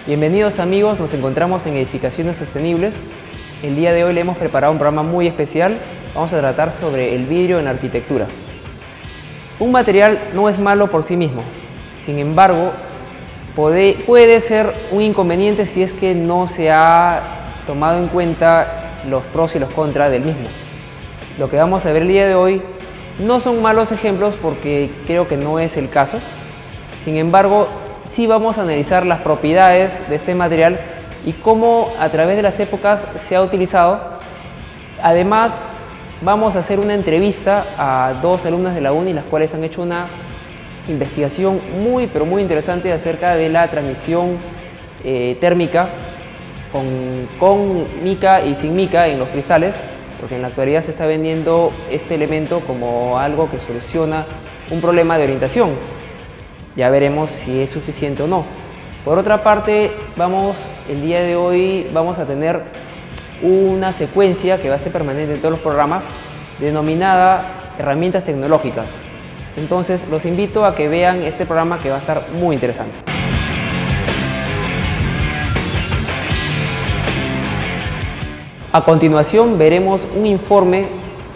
Bienvenidos amigos, nos encontramos en Edificaciones Sostenibles. El día de hoy le hemos preparado un programa muy especial. Vamos a tratar sobre el vidrio en la arquitectura. Un material no es malo por sí mismo, sin embargo, puede ser un inconveniente si es que no se ha tomado en cuenta los pros y los contras del mismo. Lo que vamos a ver el día de hoy no son malos ejemplos porque creo que no es el caso. Sin embargo, sí vamos a analizar las propiedades de este material y cómo a través de las épocas se ha utilizado. Además, vamos a hacer una entrevista a dos alumnas de la UNI, las cuales han hecho una investigación muy interesante acerca de la transmisión térmica con mica y sin mica en los cristales, porque en la actualidad se está vendiendo este elemento como algo que soluciona un problema de orientación. Ya veremos si es suficiente o no. Por otra parte, el día de hoy vamos a tener una secuencia que va a ser permanente en todos los programas, denominada herramientas tecnológicas. Entonces, los invito a que vean este programa que va a estar muy interesante. A continuación veremos un informe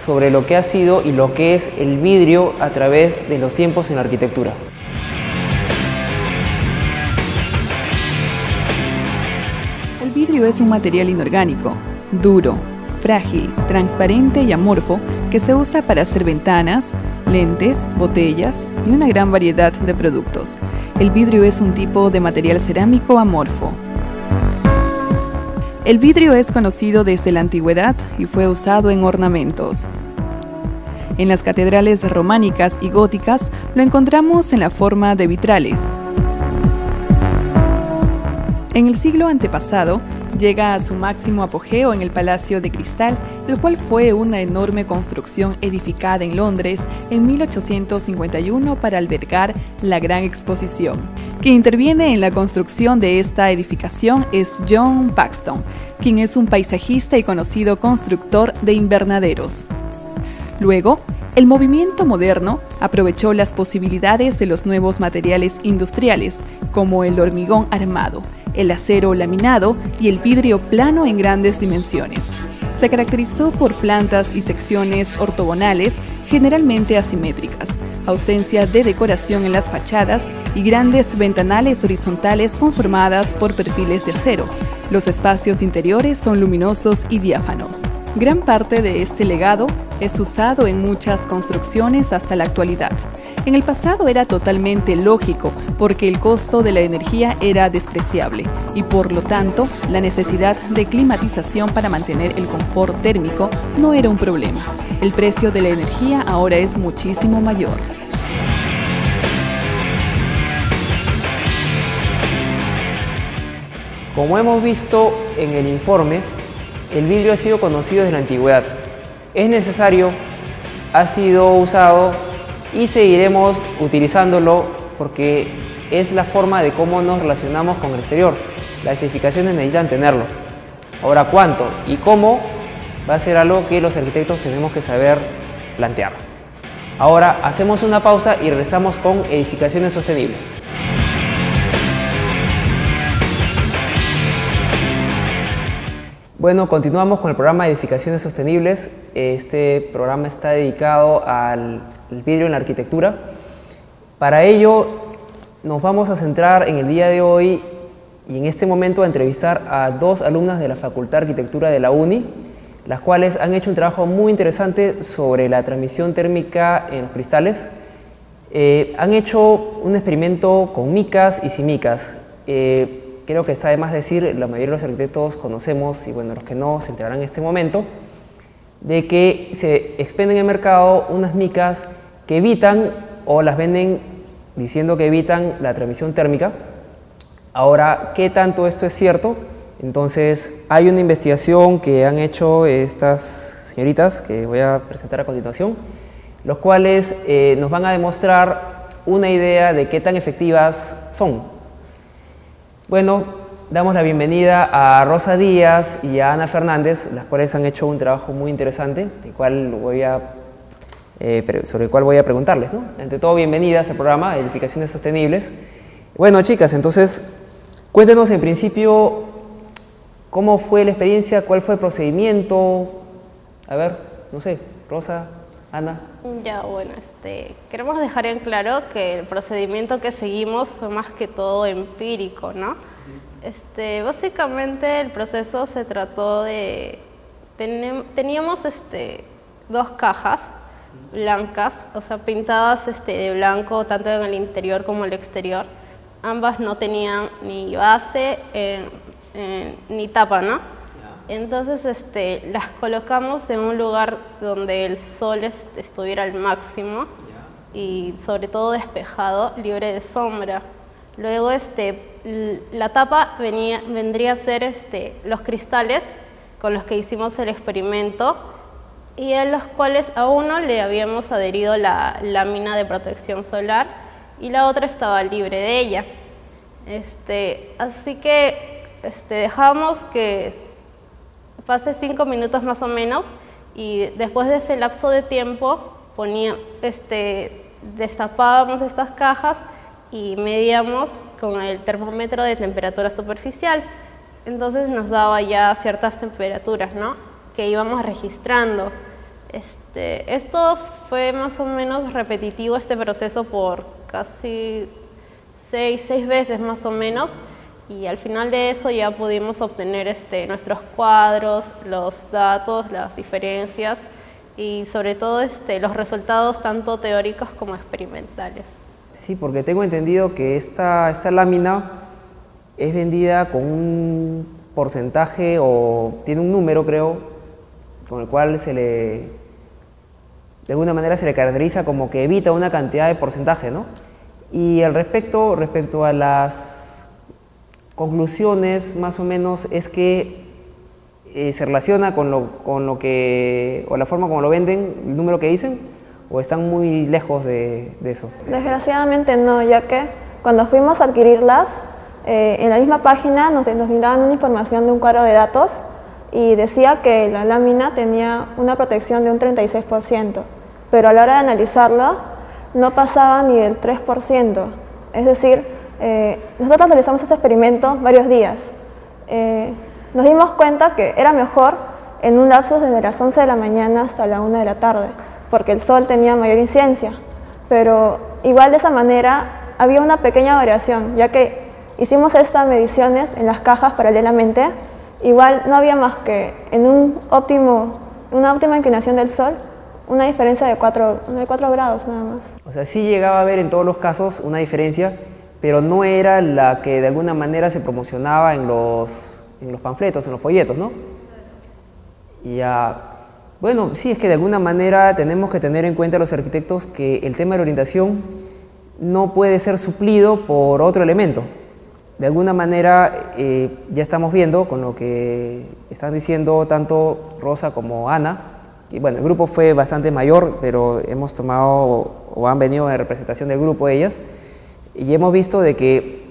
sobre lo que ha sido y lo que es el vidrio a través de los tiempos en la arquitectura. El vidrio es un material inorgánico, duro, frágil, transparente y amorfo que se usa para hacer ventanas, lentes, botellas y una gran variedad de productos. El vidrio es un tipo de material cerámico amorfo. El vidrio es conocido desde la antigüedad y fue usado en ornamentos. En las catedrales románicas y góticas lo encontramos en la forma de vitrales. En el siglo antepasado, llega a su máximo apogeo en el Palacio de Cristal, el cual fue una enorme construcción edificada en Londres en 1851 para albergar la Gran Exposición. Quien interviene en la construcción de esta edificación es John Paxton, quien es un paisajista y conocido constructor de invernaderos. Luego, el movimiento moderno aprovechó las posibilidades de los nuevos materiales industriales, como el hormigón armado, el acero laminado y el vidrio plano en grandes dimensiones. Se caracterizó por plantas y secciones ortogonales, generalmente asimétricas, ausencia de decoración en las fachadas y grandes ventanales horizontales conformadas por perfiles de acero. Los espacios interiores son luminosos y diáfanos. Gran parte de este legado es usado en muchas construcciones hasta la actualidad. En el pasado era totalmente lógico porque el costo de la energía era despreciable y por lo tanto la necesidad de climatización para mantener el confort térmico no era un problema. El precio de la energía ahora es muchísimo mayor. Como hemos visto en el informe, el vidrio ha sido conocido desde la antigüedad. Es necesario, ha sido usado y seguiremos utilizándolo porque es la forma de cómo nos relacionamos con el exterior. Las edificaciones necesitan tenerlo. Ahora, ¿cuánto y cómo? Va a ser algo que los arquitectos tenemos que saber plantear. Ahora hacemos una pausa y regresamos con Edificaciones Sostenibles. Bueno, continuamos con el programa de Edificaciones Sostenibles. Este programa está dedicado al vidrio en la arquitectura. Para ello, nos vamos a centrar en el día de hoy y en este momento a entrevistar a dos alumnas de la Facultad de Arquitectura de la UNI, las cuales han hecho un trabajo muy interesante sobre la transmisión térmica en los cristales. Han hecho un experimento con micas y sin micas. Creo que está de más decir, la mayoría de los arquitectos conocemos, y bueno, los que no se enterarán en este momento, de que se expenden en el mercado unas micas que evitan o las venden diciendo que evitan la transmisión térmica. Ahora, ¿qué tanto esto es cierto? Entonces, hay una investigación que han hecho estas señoritas que voy a presentar a continuación, los cuales nos van a demostrar una idea de qué tan efectivas son. Bueno, damos la bienvenida a Rosa Díaz y a Ana Fernández, las cuales han hecho un trabajo muy interesante, sobre el cual voy a preguntarles, ¿no? Ante todo, bienvenidas al programa Edificaciones Sostenibles. Bueno, chicas, entonces, Cuéntenos en principio cómo fue la experiencia, cuál fue el procedimiento. A ver, no sé, Rosa, Ana. Ya, bueno, queremos dejar en claro que el procedimiento que seguimos fue más que todo empírico, ¿no? Básicamente el proceso se trató de... Teníamos dos cajas blancas, o sea, pintadas de blanco tanto en el interior como en el exterior. Ambas no tenían ni base ni tapa, ¿no? Entonces las colocamos en un lugar donde el sol estuviera al máximo y sobre todo despejado, libre de sombra. Luego la tapa vendría a ser los cristales con los que hicimos el experimento y a los cuales a uno le habíamos adherido la lámina de protección solar y la otra estaba libre de ella. Así que dejamos que pase 5 minutos más o menos y después de ese lapso de tiempo destapábamos estas cajas y medíamos con el termómetro de temperatura superficial. Entonces nos daba ya ciertas temperaturas, ¿no?, que íbamos registrando. Esto fue más o menos repetitivo, este proceso, por casi seis veces más o menos, y al final de eso ya pudimos obtener nuestros cuadros, los datos, las diferencias y sobre todo los resultados tanto teóricos como experimentales. Sí, porque tengo entendido que esta lámina es vendida con un porcentaje o tiene un número, creo, con el cual de alguna manera se le caracteriza como que evita una cantidad de porcentaje, ¿no? Y respecto a las conclusiones, más o menos, es que se relaciona con lo que, o la forma como lo venden, el número que dicen, o están muy lejos de eso. Desgraciadamente no, ya que cuando fuimos a adquirirlas, en la misma página nos brindaban una información de un cuadro de datos y decía que la lámina tenía una protección de un 36%, pero a la hora de analizarla no pasaba ni del 3%. Es decir, nosotros realizamos este experimento varios días. Nos dimos cuenta que era mejor en un lapso desde las 11 de la mañana hasta la 1 de la tarde, porque el sol tenía mayor incidencia, pero igual de esa manera había una pequeña variación, ya que hicimos estas mediciones en las cajas paralelamente. Igual no había más que en una óptima inclinación del sol, una diferencia de 4 grados nada más. O sea, sí llegaba a haber en todos los casos una diferencia, pero no era la que de alguna manera se promocionaba en los panfletos, en los folletos, ¿no? Bueno, sí, es que de alguna manera tenemos que tener en cuenta los arquitectos que el tema de la orientación no puede ser suplido por otro elemento. De alguna manera ya estamos viendo con lo que están diciendo tanto Rosa como Ana, y bueno, el grupo fue bastante mayor, pero hemos tomado o han venido en representación del grupo ellas, y hemos visto de que,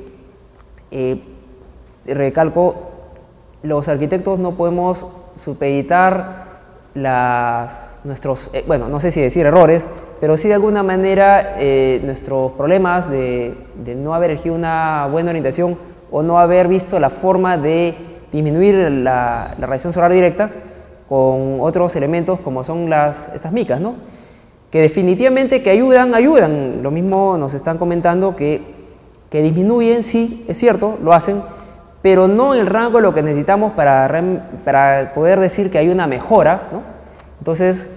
recalco, los arquitectos no podemos supeditar nuestros, bueno, no sé si decir errores, pero sí de alguna manera nuestros problemas de no haber elegido una buena orientación o no haber visto la forma de disminuir la radiación solar directa con otros elementos como son estas micas, ¿no? Que definitivamente que ayudan. Lo mismo nos están comentando que disminuyen, sí, es cierto, lo hacen, pero no en el rango de lo que necesitamos para poder decir que hay una mejora, ¿no? Entonces,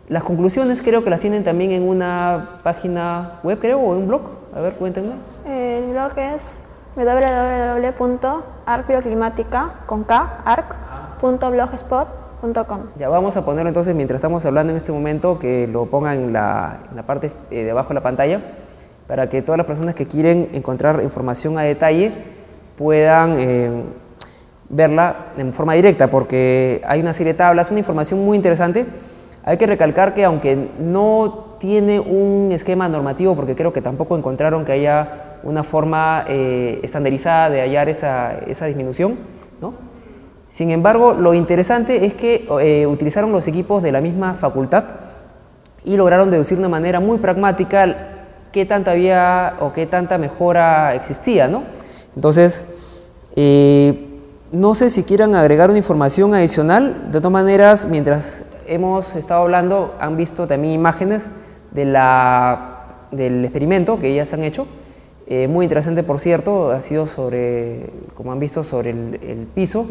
las conclusiones creo que las tienen también en una página web, creo, o en un blog. A ver, cuéntenme. El blog es www.arc.blogspot.com. Ya vamos a ponerlo entonces, mientras estamos hablando en este momento, que lo pongan en la parte de abajo de la pantalla, para que todas las personas que quieren encontrar información a detalle puedan verla en forma directa, porque hay una serie de tablas, una información muy interesante. Hay que recalcar que aunque no tiene un esquema normativo, porque creo que tampoco encontraron que haya una forma estandarizada de hallar esa disminución, ¿no? Sin embargo, lo interesante es que utilizaron los equipos de la misma facultad y lograron deducir de una manera muy pragmática qué tanta mejora existía, ¿no? Entonces, No sé si quieran agregar una información adicional. De todas maneras, mientras hemos estado hablando, han visto también imágenes del experimento que ya se han hecho. Muy interesante, por cierto, ha sido sobre, como han visto, sobre el piso.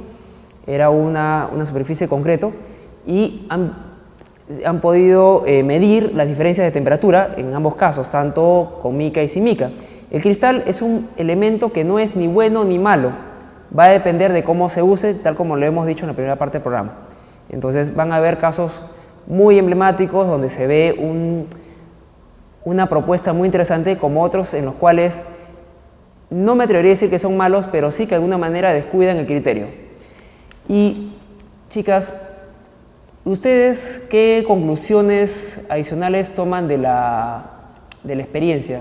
Era una superficie de concreto y han podido medir las diferencias de temperatura en ambos casos, tanto con mica y sin mica. El cristal es un elemento que no es ni bueno ni malo, va a depender de cómo se use, tal como lo hemos dicho en la primera parte del programa. Entonces van a haber casos muy emblemáticos donde se ve una propuesta muy interesante, como otros en los cuales no me atrevería a decir que son malos, pero sí que de alguna manera descuidan el criterio. Y chicas, ¿ustedes qué conclusiones adicionales toman de la experiencia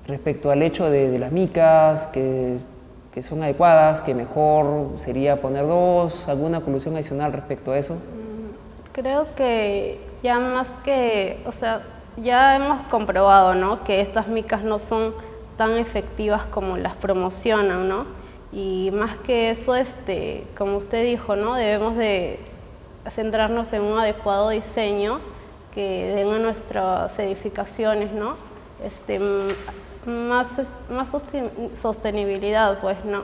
respecto al hecho de las micas, que son adecuadas, que mejor sería poner dos? ¿Alguna conclusión adicional respecto a eso? Creo que ya más que, o sea, ya hemos comprobado, ¿no?, que estas micas no son tan efectivas como las promocionan, ¿no? Y más que eso, como usted dijo, ¿no?, debemos de centrarnos en un adecuado diseño que den a nuestras edificaciones, ¿no?, más sostenibilidad, pues, ¿no?,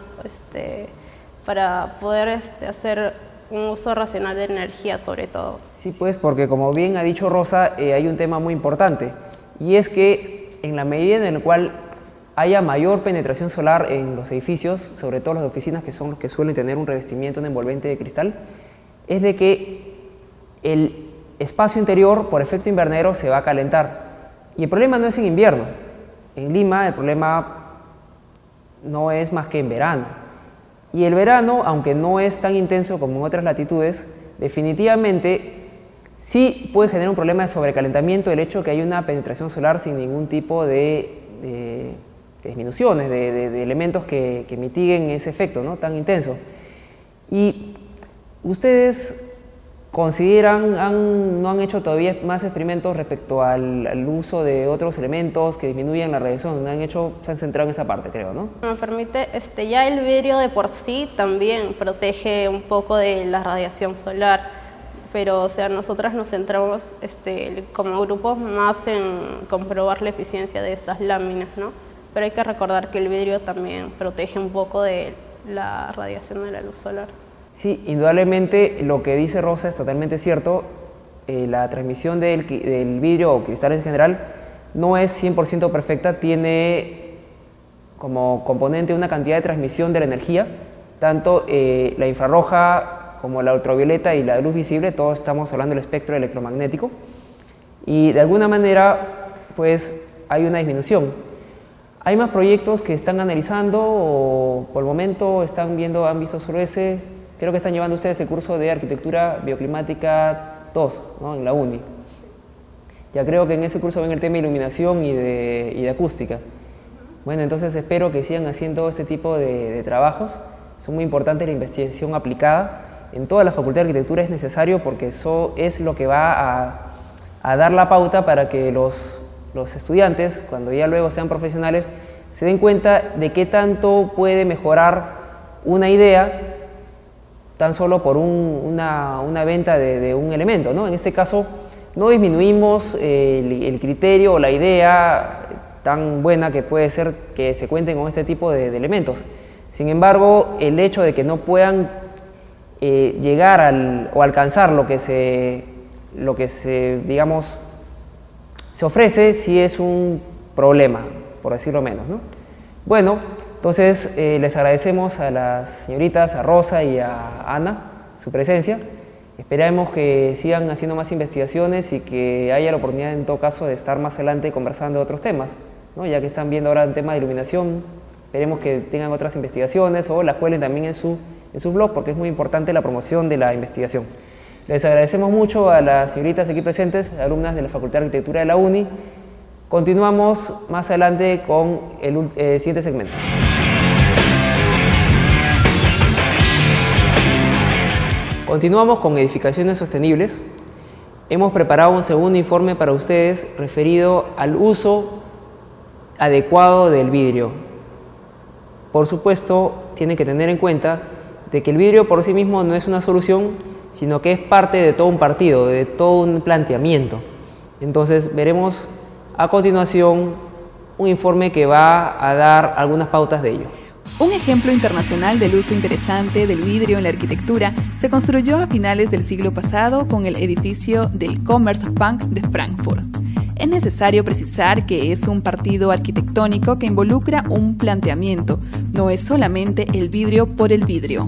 para poder hacer un uso racional de energía, sobre todo. Sí, pues, porque como bien ha dicho Rosa, hay un tema muy importante, y es que en la medida en la cual haya mayor penetración solar en los edificios, sobre todo las oficinas, que son los que suelen tener un revestimiento, un envolvente de cristal, es de que el espacio interior, por efecto invernadero, se va a calentar. Y el problema no es en invierno. En Lima el problema no es más que en verano. Y el verano, aunque no es tan intenso como en otras latitudes, definitivamente sí puede generar un problema de sobrecalentamiento el hecho de que hay una penetración solar sin ningún tipo de disminuciones, de elementos que mitiguen ese efecto, ¿no?, tan intenso. Y ustedes consideran, no han hecho todavía más experimentos respecto al uso de otros elementos que disminuyan la radiación, se han centrado en esa parte, creo, ¿no? Me permite, ya el vidrio de por sí también protege un poco de la radiación solar, pero o sea, nosotras nos centramos como grupos más en comprobar la eficiencia de estas láminas, ¿no? Pero hay que recordar que el vidrio también protege un poco de la radiación de la luz solar. Sí, indudablemente lo que dice Rosa es totalmente cierto. La transmisión del vidrio o cristal en general no es 100% perfecta, tiene como componente una cantidad de transmisión de la energía, tanto la infrarroja como la ultravioleta y la luz visible, todos estamos hablando del espectro electromagnético, y de alguna manera pues hay una disminución. ¿Hay más proyectos que están analizando o por el momento han visto solo ese? Creo que están llevando ustedes el curso de Arquitectura Bioclimática 2, ¿no?, en la UNI. Ya creo que en ese curso ven el tema de iluminación y de acústica. Bueno, entonces espero que sigan haciendo este tipo de trabajos. Son muy importantes. La investigación aplicada en toda la Facultad de Arquitectura es necesario, porque eso es lo que va a dar la pauta para que los estudiantes, cuando ya luego sean profesionales, se den cuenta de qué tanto puede mejorar una idea tan solo por una venta de un elemento, ¿no? En este caso no disminuimos el criterio o la idea tan buena que puede ser que se cuenten con este tipo de elementos. Sin embargo, el hecho de que no puedan llegar o alcanzar lo que se digamos, se ofrece, sí es un problema, por decirlo menos, ¿no? Bueno, entonces les agradecemos a las señoritas, a Rosa y a Ana, su presencia. Esperamos que sigan haciendo más investigaciones y que haya la oportunidad, en todo caso, de estar más adelante conversando de otros temas, ¿no? Ya que están viendo ahora el tema de iluminación, esperemos que tengan otras investigaciones o las cuelen también en su blog, porque es muy importante la promoción de la investigación. Les agradecemos mucho a las señoritas aquí presentes, alumnas de la Facultad de Arquitectura de la UNI. Continuamos más adelante con el siguiente segmento. Continuamos con edificaciones sostenibles. Hemos preparado un segundo informe para ustedes referido al uso adecuado del vidrio. por supuesto, tienen que tener en cuenta de que el vidrio por sí mismo no es una solución, sino que es parte de todo un partido, de todo un planteamiento. Entonces veremos a continuación un informe que va a dar algunas pautas de ello. Un ejemplo internacional del uso interesante del vidrio en la arquitectura se construyó a finales del siglo pasado con el edificio del Commerzbank de Frankfurt. Es necesario precisar que es un partido arquitectónico que involucra un planteamiento, no es solamente el vidrio por el vidrio.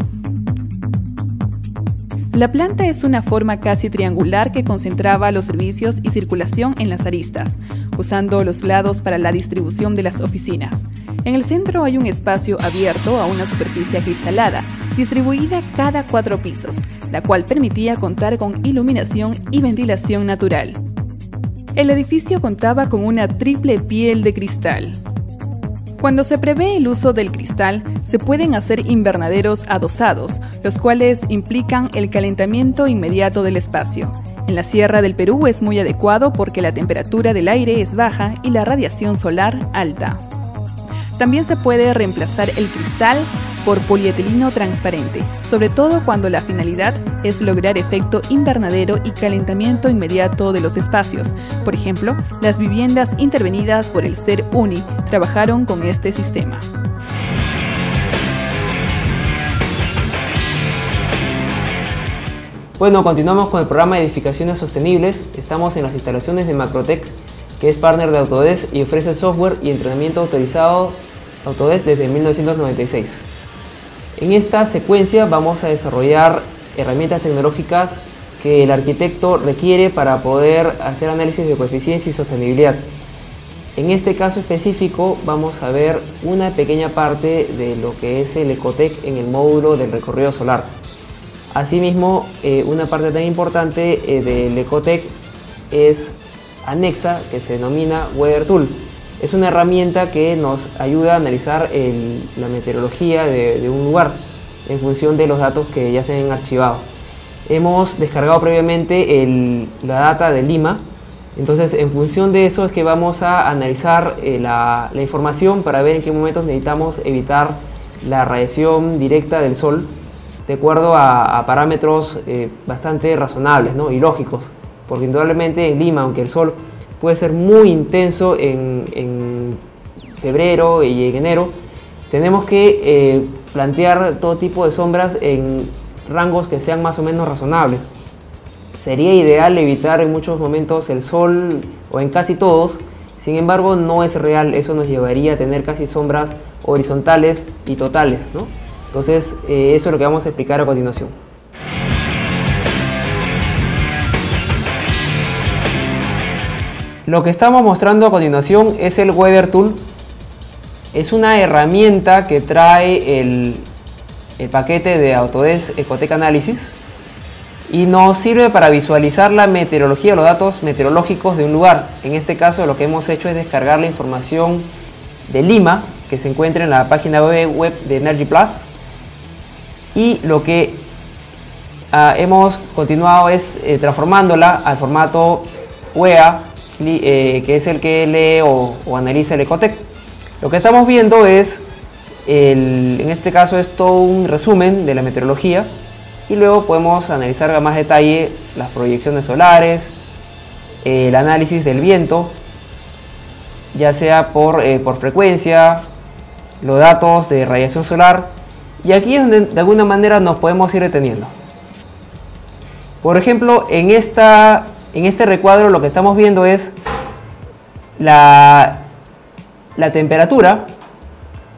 La planta es una forma casi triangular que concentraba los servicios y circulación en las aristas, usando los lados para la distribución de las oficinas. En el centro hay un espacio abierto a una superficie acristalada, distribuida cada 4 pisos, la cual permitía contar con iluminación y ventilación natural. El edificio contaba con una triple piel de cristal. Cuando se prevé el uso del cristal, se pueden hacer invernaderos adosados, los cuales implican el calentamiento inmediato del espacio. En la Sierra del Perú es muy adecuado porque la temperatura del aire es baja y la radiación solar alta. También se puede reemplazar el cristal por polietileno transparente, sobre todo cuando la finalidad es lograr efecto invernadero y calentamiento inmediato de los espacios. Por ejemplo, las viviendas intervenidas por el Ser Uni trabajaron con este sistema. Bueno, continuamos con el programa de edificaciones sostenibles. Estamos en las instalaciones de Macrotec, que es partner de Autodesk y ofrece software y entrenamiento autorizado Autodesk desde 1996. En esta secuencia vamos a desarrollar herramientas tecnológicas que el arquitecto requiere para poder hacer análisis de coeficiencia y sostenibilidad. En este caso específico vamos a ver una pequeña parte de lo que es el Ecotec en el módulo del recorrido solar. Asimismo, una parte tan importante del Ecotec es anexa, que se denomina Weather Tool. Es una herramienta que nos ayuda a analizar la meteorología de un lugar en función de los datos que ya se han archivado. Hemos descargado previamente la data de Lima, entonces en función de eso es que vamos a analizar la información para ver en qué momentos necesitamos evitar la radiación directa del sol de acuerdo a parámetros bastante razonables, ¿no? Y lógicos, porque indudablemente en Lima, aunque el sol puede ser muy intenso en febrero y en enero, tenemos que plantear todo tipo de sombras en rangos que sean más o menos razonables. Sería ideal evitar en muchos momentos el sol, o en casi todos. Sin embargo, no es real. Eso nos llevaría a tener casi sombras horizontales y totales, ¿no? Entonces, eso es lo que vamos a explicar a continuación. Lo que estamos mostrando a continuación es el Weather Tool. Es una herramienta que trae el paquete de Autodesk Ecotec Analysis y nos sirve para visualizar la meteorología, los datos meteorológicos de un lugar. En este caso lo que hemos hecho es descargar la información de Lima, que se encuentra en la página web de Energy Plus, y lo que hemos continuado es transformándola al formato UEA, que es el que lee o analiza el Ecotec. Lo que estamos viendo es, en este caso es todo un resumen de la meteorología, y luego podemos analizar a más detalle las proyecciones solares, el análisis del viento, ya sea por frecuencia, los datos de radiación solar, y aquí es donde de alguna manera nos podemos ir deteniendo. Por ejemplo, en este recuadro lo que estamos viendo es la temperatura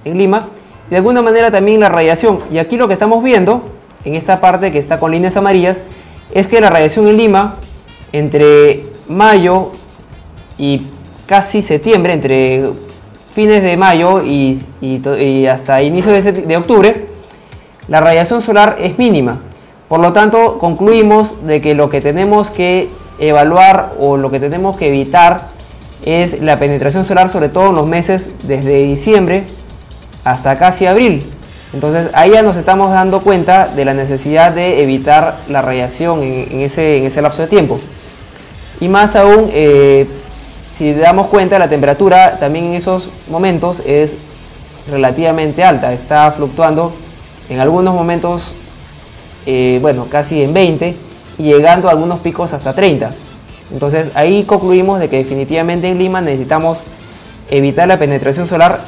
en Lima y de alguna manera también la radiación. Y aquí lo que estamos viendo en esta parte que está con líneas amarillas es que la radiación en Lima entre mayo y casi septiembre, entre fines de mayo y hasta inicios de octubre, la radiación solar es mínima. Por lo tanto, concluimos de que lo que tenemos que evaluar o lo que tenemos que evitar es la penetración solar, sobre todo en los meses desde diciembre hasta casi abril. Entonces ahí ya nos estamos dando cuenta de la necesidad de evitar la radiación en ese lapso de tiempo. Y más aún, si damos cuenta, la temperatura también en esos momentos es relativamente alta, está fluctuando en algunos momentos, bueno, casi en 20 y llegando a algunos picos hasta 30. Entonces ahí concluimos de que definitivamente en Lima necesitamos evitar la penetración solar,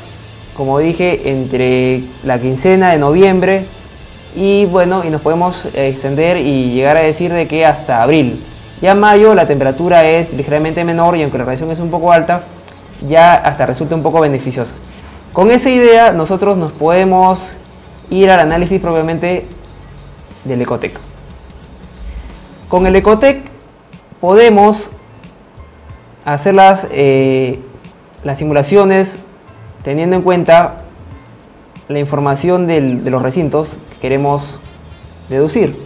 como dije, entre la quincena de noviembre y bueno, y nos podemos extender y llegar a decir de que hasta abril. Ya en mayo la temperatura es ligeramente menor y aunque la radiación es un poco alta, ya hasta resulta un poco beneficiosa. Con esa idea nosotros nos podemos ir al análisis propiamente del Ecotec. Con el Ecotec podemos hacer las simulaciones teniendo en cuenta la información de los recintos que queremos deducir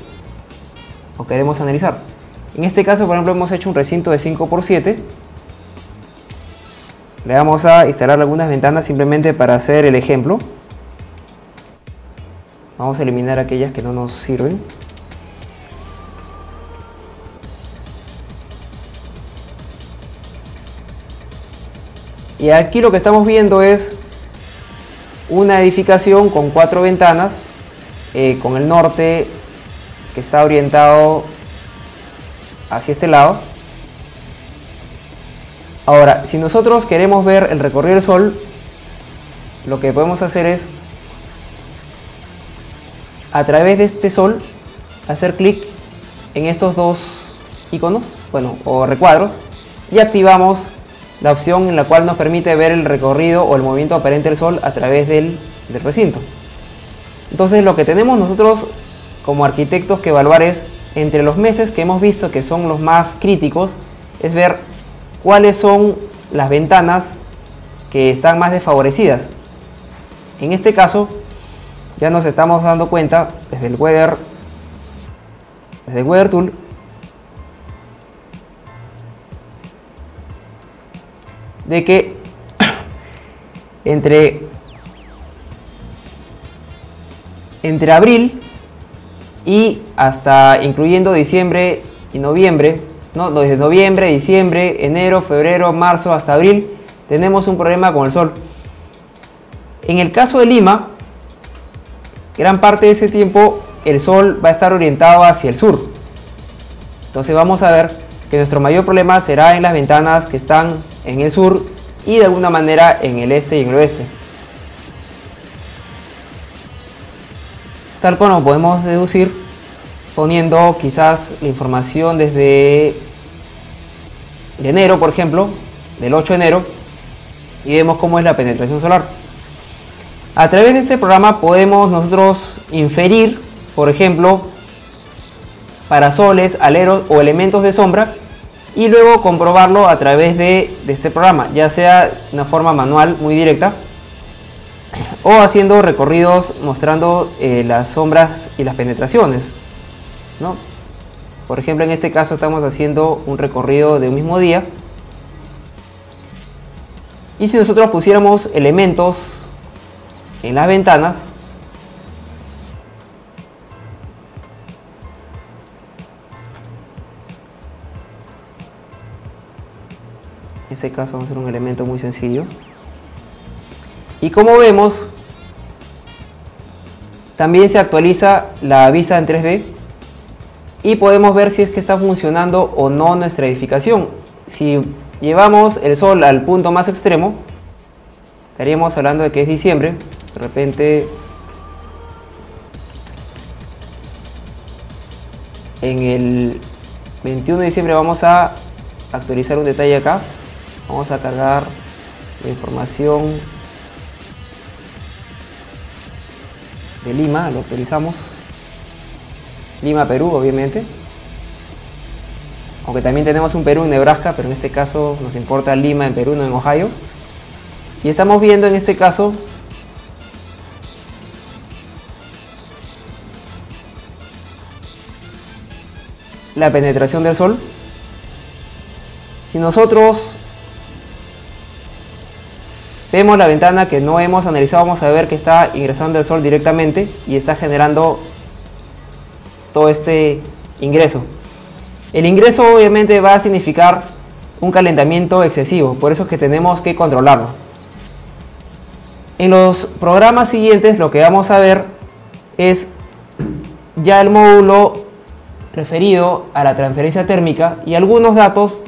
o queremos analizar. En este caso, por ejemplo, hemos hecho un recinto de 5×7. Le vamos a instalar algunas ventanas simplemente para hacer el ejemplo. Vamos a eliminar aquellas que no nos sirven. Y aquí lo que estamos viendo es una edificación con 4 ventanas, con el norte que está orientado hacia este lado. Ahora, si nosotros queremos ver el recorrido del Sol, lo que podemos hacer es, a través de este Sol, hacer clic en estos dos iconos, bueno, o recuadros, y activamos la opción en la cual nos permite ver el recorrido o el movimiento aparente del Sol a través del recinto. Entonces lo que tenemos nosotros como arquitectos que evaluar es, entre los meses que hemos visto que son los más críticos, es ver cuáles son las ventanas que están más desfavorecidas. En este caso ya nos estamos dando cuenta desde el Weather Tool de que entre abril y hasta incluyendo diciembre y noviembre, ¿no? Desde noviembre, diciembre, enero, febrero, marzo hasta abril tenemos un problema con el Sol. En el caso de Lima, gran parte de ese tiempo el Sol va a estar orientado hacia el sur. Entonces vamos a ver que nuestro mayor problema será en las ventanas que están en el sur y de alguna manera en el este y en el oeste. Tal como podemos deducir poniendo quizás la información desde enero, por ejemplo, del 8 de enero, y vemos cómo es la penetración solar. A través de este programa podemos nosotros inferir, por ejemplo, parasoles, aleros o elementos de sombra y luego comprobarlo a través de este programa, ya sea de una forma manual muy directa o haciendo recorridos mostrando las sombras y las penetraciones, ¿no? Por ejemplo, en este caso estamos haciendo un recorrido de un mismo día y si nosotros pusiéramos elementos en las ventanas, en este caso vamos a hacer un elemento muy sencillo y como vemos también se actualiza la vista en 3D y podemos ver si es que está funcionando o no nuestra edificación. Si llevamos el Sol al punto más extremo, estaríamos hablando de que es diciembre. De repente en el 21 de diciembre vamos a actualizar un detalle acá. Vamos a cargar la información de Lima, lo actualizamos. Lima, Perú, obviamente. Aunque también tenemos un Perú en Nebraska, pero en este caso nos importa Lima en Perú, no en Ohio. Y estamos viendo en este caso la penetración del Sol. Si nosotros vemos la ventana que no hemos analizado, vamos a ver que está ingresando el Sol directamente y está generando todo este ingreso. El ingreso obviamente va a significar un calentamiento excesivo, por eso es que tenemos que controlarlo. En los programas siguientes lo que vamos a ver es ya el módulo referido a la transferencia térmica y algunos datos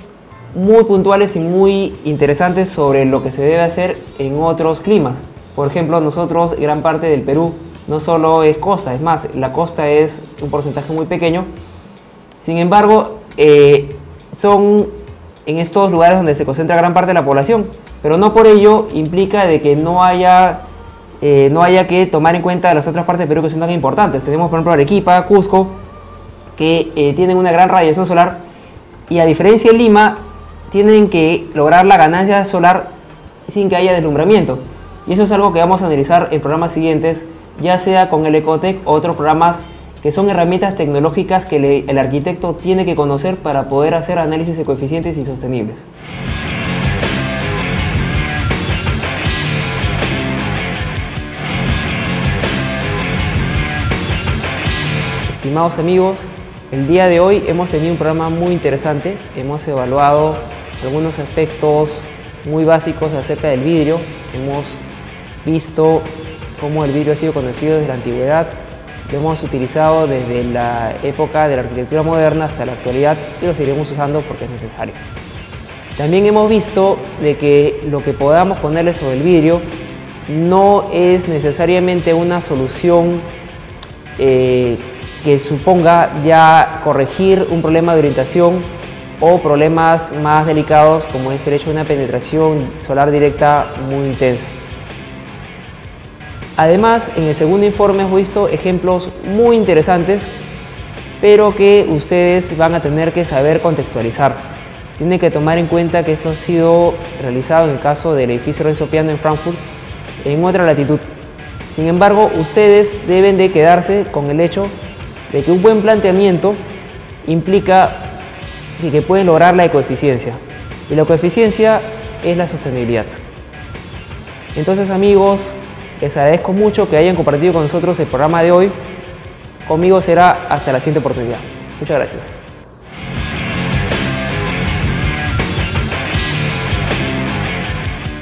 muy puntuales y muy interesantes sobre lo que se debe hacer en otros climas. Por ejemplo, nosotros, gran parte del Perú no solo es costa, es más, la costa es un porcentaje muy pequeño. Sin embargo, son en estos lugares donde se concentra gran parte de la población, pero no por ello implica de que no haya que tomar en cuenta las otras partes del Perú que son tan importantes. Tenemos, por ejemplo, Arequipa, Cusco, que tienen una gran radiación solar y, a diferencia de Lima, tienen que lograr la ganancia solar sin que haya deslumbramiento. Y eso es algo que vamos a analizar en programas siguientes, ya sea con el Ecotec o otros programas que son herramientas tecnológicas que el arquitecto tiene que conocer para poder hacer análisis de coeficientes y sostenibles. Estimados amigos, el día de hoy hemos tenido un programa muy interesante. Hemos evaluado algunos aspectos muy básicos acerca del vidrio. Hemos visto cómo el vidrio ha sido conocido desde la antigüedad. Lo hemos utilizado desde la época de la arquitectura moderna hasta la actualidad y lo seguiremos usando porque es necesario. También hemos visto de que lo que podamos ponerle sobre el vidrio no es necesariamente una solución que suponga ya corregir un problema de orientación o problemas más delicados como es el hecho de una penetración solar directa muy intensa. Además, en el segundo informe hemos visto ejemplos muy interesantes, pero que ustedes van a tener que saber contextualizar. Tienen que tomar en cuenta que esto ha sido realizado en el caso del edificio Renzo Piano en Frankfurt, en otra latitud. Sin embargo, ustedes deben de quedarse con el hecho de que un buen planteamiento implica que pueden lograr la ecoeficiencia. Y la ecoeficiencia es la sostenibilidad. Entonces, amigos, les agradezco mucho que hayan compartido con nosotros el programa de hoy. Conmigo será hasta la siguiente oportunidad. Muchas gracias.